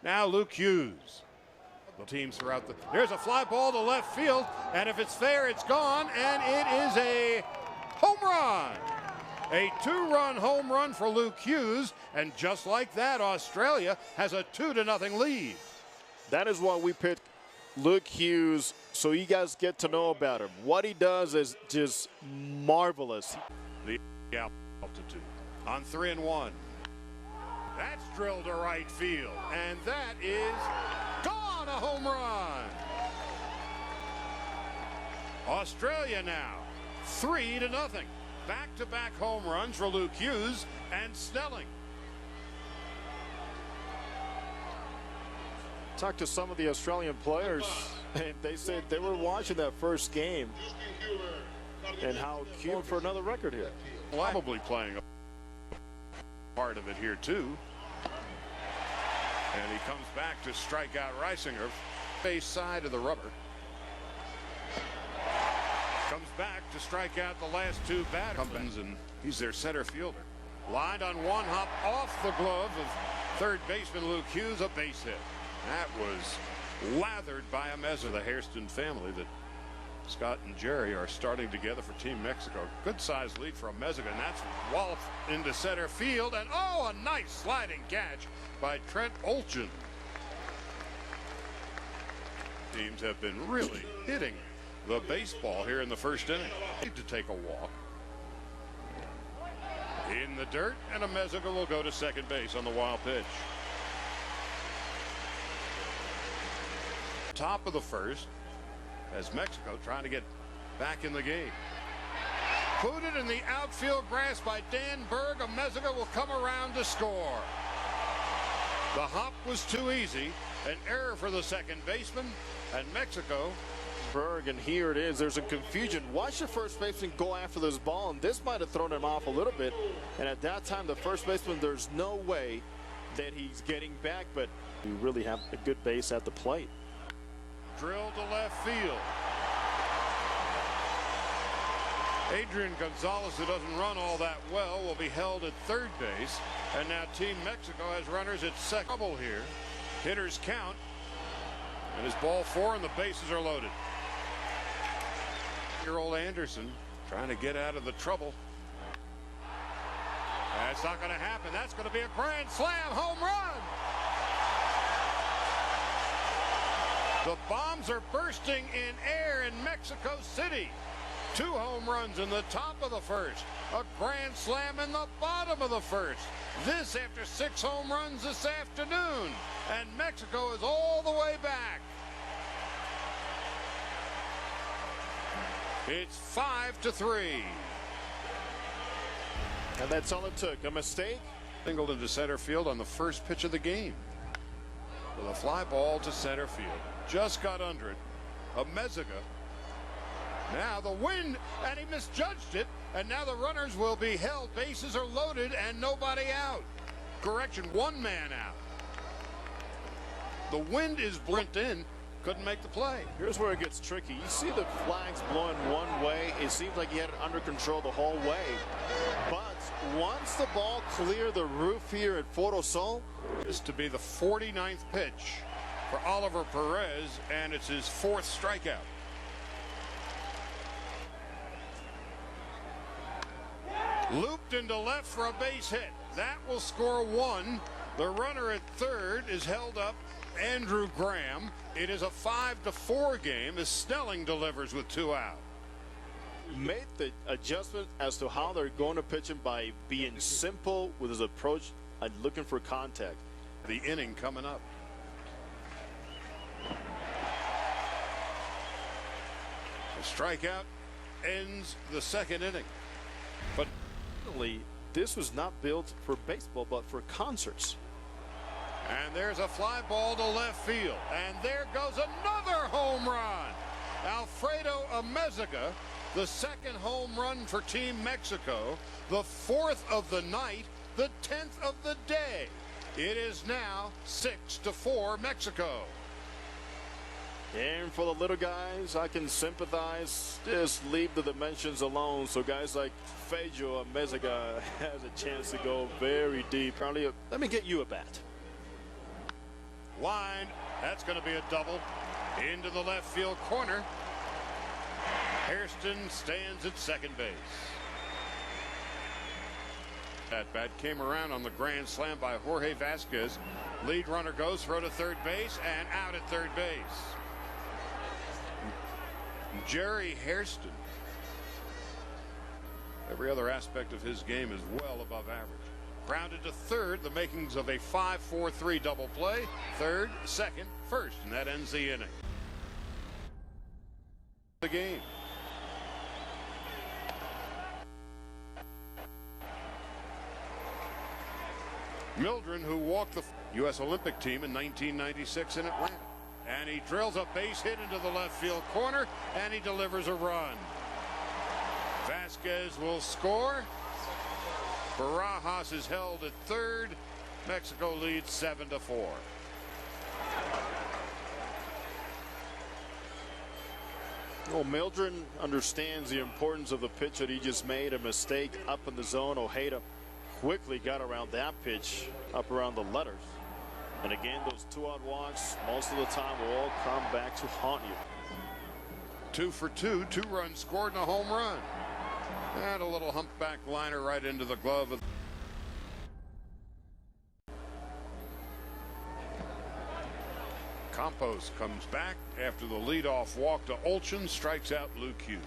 Now Luke Hughes. The teams throughout the. There's a fly ball to left field, and if it's fair, it's gone, and it is a home run. A 2-run home run for Luke Hughes, and just like that, Australia has a 2-0 lead. That is why we picked Luke Hughes, so you guys get to know about him. What he does is just marvelous. The altitude on 3-1. That's drilled to right field, and that is gone, a home run. Australia now 3-0. Back-to-back home runs for Luke Hughes and Snelling. Talked to some of the Australian players, and they said they were watching that first game and how cute for another record here. Probably playing a part of it here too. And he comes back to strike out Reisinger, face side of the rubber. Comes back to strike out the last two batters, and he's their center fielder. Lined on one hop off the glove of third baseman Luke Hughes, a base hit. That was lathered by Ameza, the Hairston family that Scott and Jerry are starting together for Team Mexico. Good sized lead for Ameza, and that's walloped into center field, and oh, a nice sliding catch by Trent Olchen. Teams have been really hitting the baseball here in the first inning. Need to take a walk. In the dirt, and Ameza will go to second base on the wild pitch. Top of the first, as Mexico trying to get back in the game. Booted in the outfield grass by Dan Berg. Ameza will come around to score. The hop was too easy. An error for the second baseman, and Mexico. Berg, and here it is. There's a confusion. Watch the first baseman go after this ball, and this might have thrown him off a little bit. And at that time, the first baseman, there's no way that he's getting back, but we really have a good base at the plate. Drilled to left field. Adrian Gonzalez, who doesn't run all that well, will be held at third base. And now Team Mexico has runners at second. Trouble here. Hitters count. And it's ball 4, and the bases are loaded. Year-old Anderson trying to get out of the trouble. That's not going to happen. That's going to be a grand slam home run. The bombs are bursting in air in Mexico City. 2 home runs in the top of the first. A grand slam in the bottom of the first. This after 6 home runs this afternoon. And Mexico is all the way back. It's 5-3. And that's all it took. A mistake. Singled into center field on the first pitch of the game. With a fly ball to center field. Just got under it. Ameza. Now the wind, and he misjudged it, and now the runners will be held. Bases are loaded and nobody out. Correction, 1 man out. The wind is blent in, couldn't make the play. Here's where it gets tricky. You see the flags blowing one way. It seems like he had it under control the whole way. But once the ball cleared the roof here at Foro Sol. This to be the 49th pitch for Oliver Perez, and it's his 4th strikeout. Looped into left for a base hit. That will score 1. The runner at third is held up, Andrew Graham. It is a 5-4 game as Snelling delivers with 2 out. Made the adjustment as to how they're going to pitch him by being simple with his approach and looking for contact. The inning coming up. The strikeout ends the second inning. But this was not built for baseball, but for concerts. And there's a fly ball to left field. And there goes another home run. Alfredo Ameza, the 2nd home run for Team Mexico, the 4th of the night, the 10th of the day. It is now 6-4 Mexico. And for the little guys, I can sympathize. Just leave the dimensions alone. So guys like Fejo Ameza has a chance to go very deep. Let me get you a bat. Line. That's going to be a double. Into the left field corner. Hairston stands at second base. That bat came around on the grand slam by Jorge Vasquez. Lead runner goes, throw to third base, and out at third base. Jerry Hairston. Every other aspect of his game is well above average. Grounded to third, the makings of a 5-4-3 double play. Third, second, first, and that ends the inning. The game. Mildren, who walked the U.S. Olympic team in 1996 in Atlanta. And he drills a base hit into the left field corner, and he delivers a run. Vasquez will score. Barajas is held at third. Mexico leads 7-4. Well, Mildren understands the importance of the pitch that he just made. A mistake up in the zone. Ojeda quickly got around that pitch up around the letters. And again, those 2-out walks most of the time will all come back to haunt you. 2 for 2, 2 runs scored and a home run. And a little humpback liner right into the glove of Campos. Comes back after the leadoff walk to Olchin, strikes out Luke Hughes.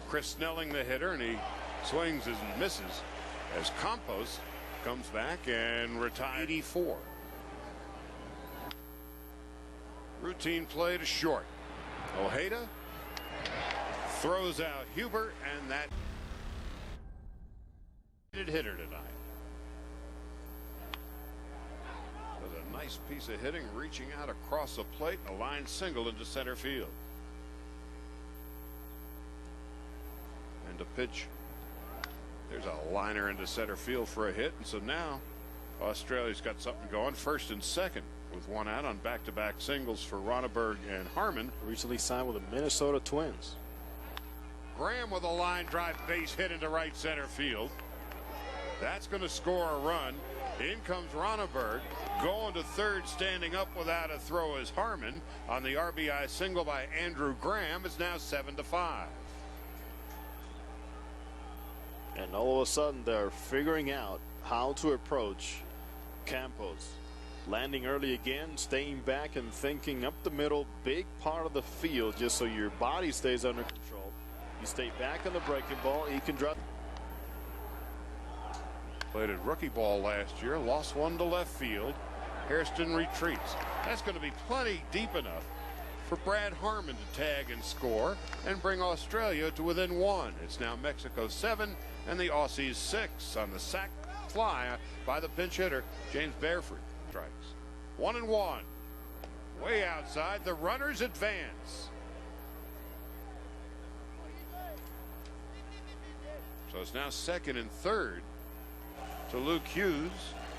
Chris Snelling the hitter, and he swings and misses as Campos comes back and retires. 84. Routine play to short. Ojeda throws out Huber, and that hitter tonight. With a nice piece of hitting, reaching out across the plate, and a line single into center field. And a pitch. There's a liner into center field for a hit, and so now Australia's got something going. First and second with one out on back-to-back singles for Ronneberg and Harmon. Recently signed with the Minnesota Twins. Graham with a line drive base hit into right center field. That's going to score a run. In comes Ronneberg. Going to third, standing up without a throw is Harmon on the RBI single by Andrew Graham. It's now 7-5. And all of a sudden they're figuring out how to approach Campos. Landing early again, staying back and thinking up the middle, big part of the field, just so your body stays under control. You stay back on the breaking ball, you can drop. Played at rookie ball last year, lost one to left field. Hairston retreats. That's going to be plenty deep enough for Brad Harmon to tag and score and bring Australia to within 1. It's now Mexico 7 and the Aussies 6 on the sac fly by the pinch hitter James Bearford. Strikes. 1-1. Way outside, the runners advance. So it's now second and third to Luke Hughes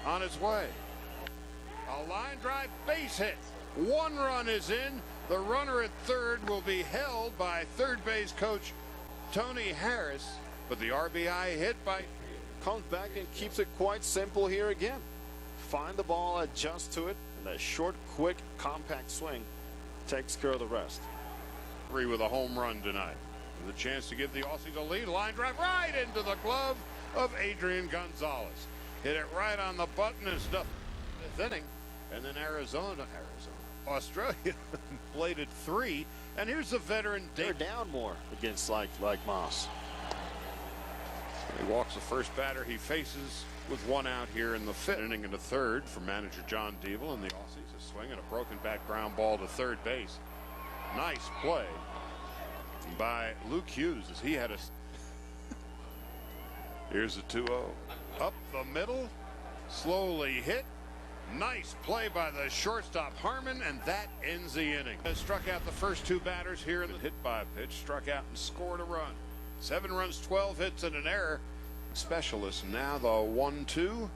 on his way. A line drive base hit. 1 run is in. The runner at third will be held by third base coach Tony Harris, but the RBI hit by comes back and keeps it quite simple here again. Find the ball, adjust to it, and that short, quick, compact swing takes care of the rest. 3 with a home run tonight. With a chance to give the Aussies a lead. Line drive right into the glove of Adrian Gonzalez. Hit it right on the button and stuff. 5th inning. And then Australia played at 3. And here's the veteran. They're down more against like Moss. He walks the first batter he faces with 1 out here in the 5th inning into third for manager John Deavel, and the Aussies a swing and a broken back ground ball to third base. Nice play by Luke Hughes as he had a. Here's the 2-0. Up the middle, slowly hit. Nice play by the shortstop Harmon, and that ends the inning. Struck out the first 2 batters here in the hit by a pitch, struck out and scored a run. 7 runs, 12 hits, and an error. Specialist now the 1-2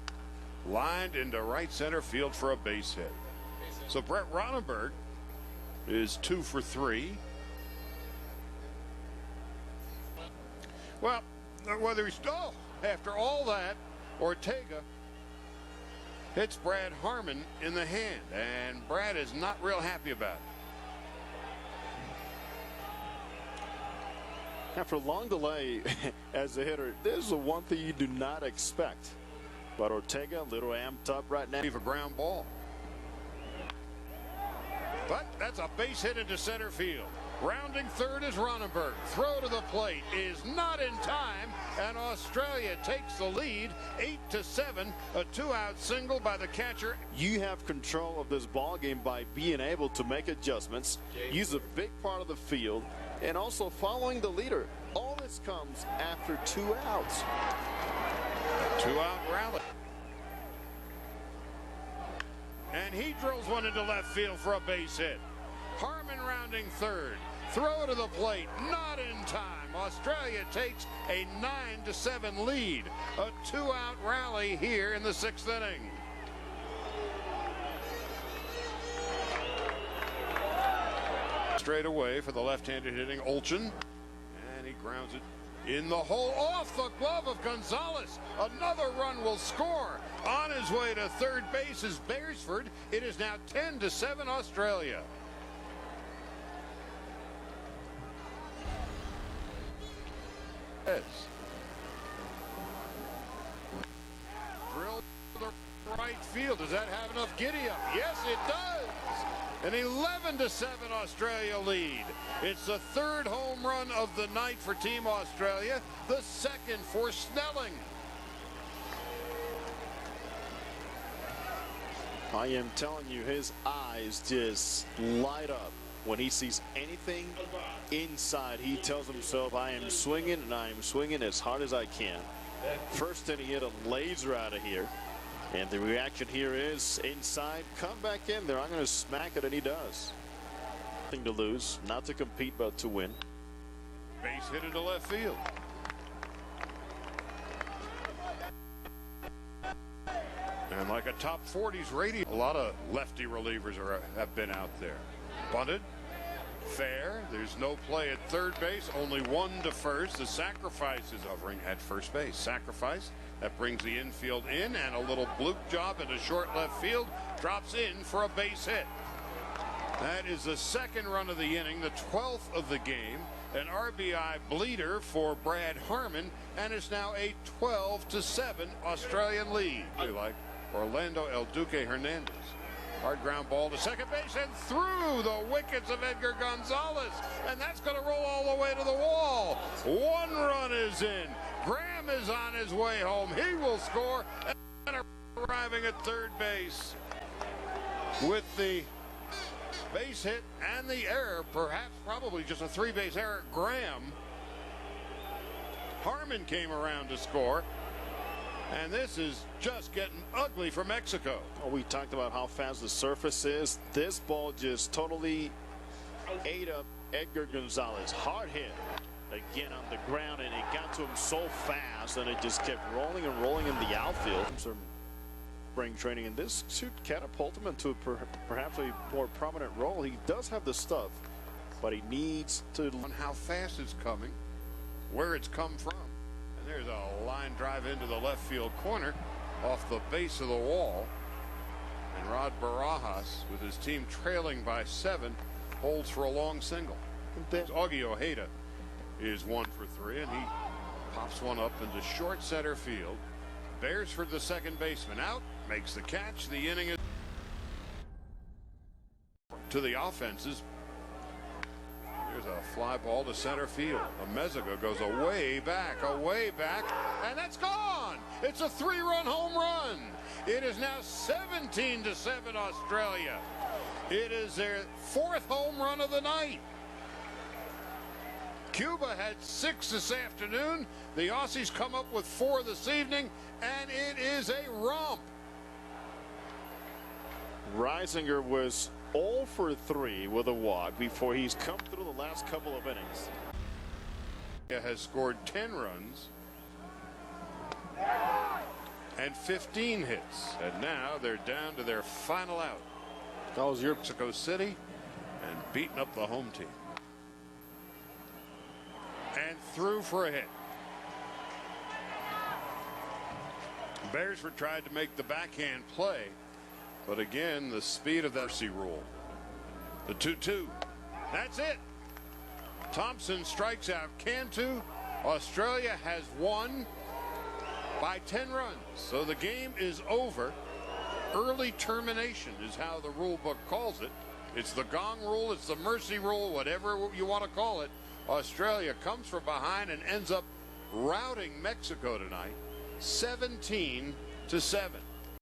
lined into right center field for a base hit. So Brett Ronneberg is 2 for 3. Well, whether he's after all that, Ortega hits Brad Harmon in the hand, and Brad is not real happy about it. After a long delay as a hitter, this is the one thing you do not expect. But Ortega, a little amped up right now. A ground ball. But that's a base hit into center field. Rounding third is Ronenberg. Throw to the plate is not in time, and Australia takes the lead 8-7. A 2-out single by the catcher. You have control of this ball game by being able to make adjustments, use a big part of the field, and also following the leader. All this comes after 2 outs. A 2-out rally. And he drills one into left field for a base hit. Harmon rounding third. Throw to the plate, not in time. Australia takes a 9-7 lead. A 2-out rally here in the 6th inning. Straight away for the left-handed hitting Olchin. And he grounds it in the hole off the glove of Gonzalez. Another run will score. On his way to third base is Beresford. It is now 10-7 Australia. Drill to the right field. Does that have enough giddy up? Yes, it does. An 11-7 Australia lead. It's the 3rd home run of the night for Team Australia, the 2nd for Snelling. I am telling you, his eyes just light up when he sees anything inside. He tells himself, I am swinging, and I am swinging as hard as I can. First inning, he hit a laser out of here. And the reaction here is inside, come back in there. I'm going to smack it, and he does. Nothing to lose, not to compete, but to win. Base hit into left field. And like a top 40s rating, a lot of lefty relievers have been out there. Bunted. Fair. There's no play at third base. Only one to first. The sacrifice is hovering at first base. Sacrifice. That brings the infield in, and a little bloop job into short left field. Drops in for a base hit. That is the 2nd run of the inning, the 12th of the game. An RBI bleeder for Brad Harmon, and it's now a 12-7 Australian lead. Like Orlando El Duque Hernandez. Hard ground ball to second base and through the wickets of Edgar Gonzalez. And that's going to roll all the way to the wall. 1 run is in. Graham is on his way home. He will score. And arriving at third base with the base hit and the error, perhaps probably just a 3-base error. Graham. Harmon came around to score. And this is just getting ugly for Mexico. Well, we talked about how fast the surface is. This ball just totally ate up Edgar Gonzalez. Hard hit again on the ground, and it got to him so fast, and it just kept rolling and rolling in the outfield. Some spring training, and this should catapult him into perhaps a more prominent role. He does have the stuff, but he needs to. On how fast it's coming, where it's come from. There's a line drive into the left field corner off the base of the wall. And Rod Barajas, with his team trailing by 7, holds for a long single. Augie Ojeda is 1 for 3, and he pops one up into short center field. Beresford, the second baseman, out, makes the catch. The inning is to the offenses. There's a fly ball to center field. Amezaga goes away back, and that's gone. It's a 3-run home run. It is now 17-7 Australia. It is their 4th home run of the night. Cuba had 6 this afternoon. The Aussies come up with 4 this evening, and it is a romp. Reisinger was 0 for 3 with a walk before he's come through the last couple of innings. Has scored 10 runs and 15 hits, and now they're down to their final out. That was your Mexico City and beating up the home team. And through for a hit. Bears were tried to make the backhand play, but again, the speed of the mercy rule. The 2-2. That's it. Thompson strikes out Cantu. Australia has won by 10 runs. So the game is over. Early termination is how the rule book calls it. It's the gong rule, it's the mercy rule, whatever you want to call it. Australia comes from behind and ends up routing Mexico tonight, 17-7.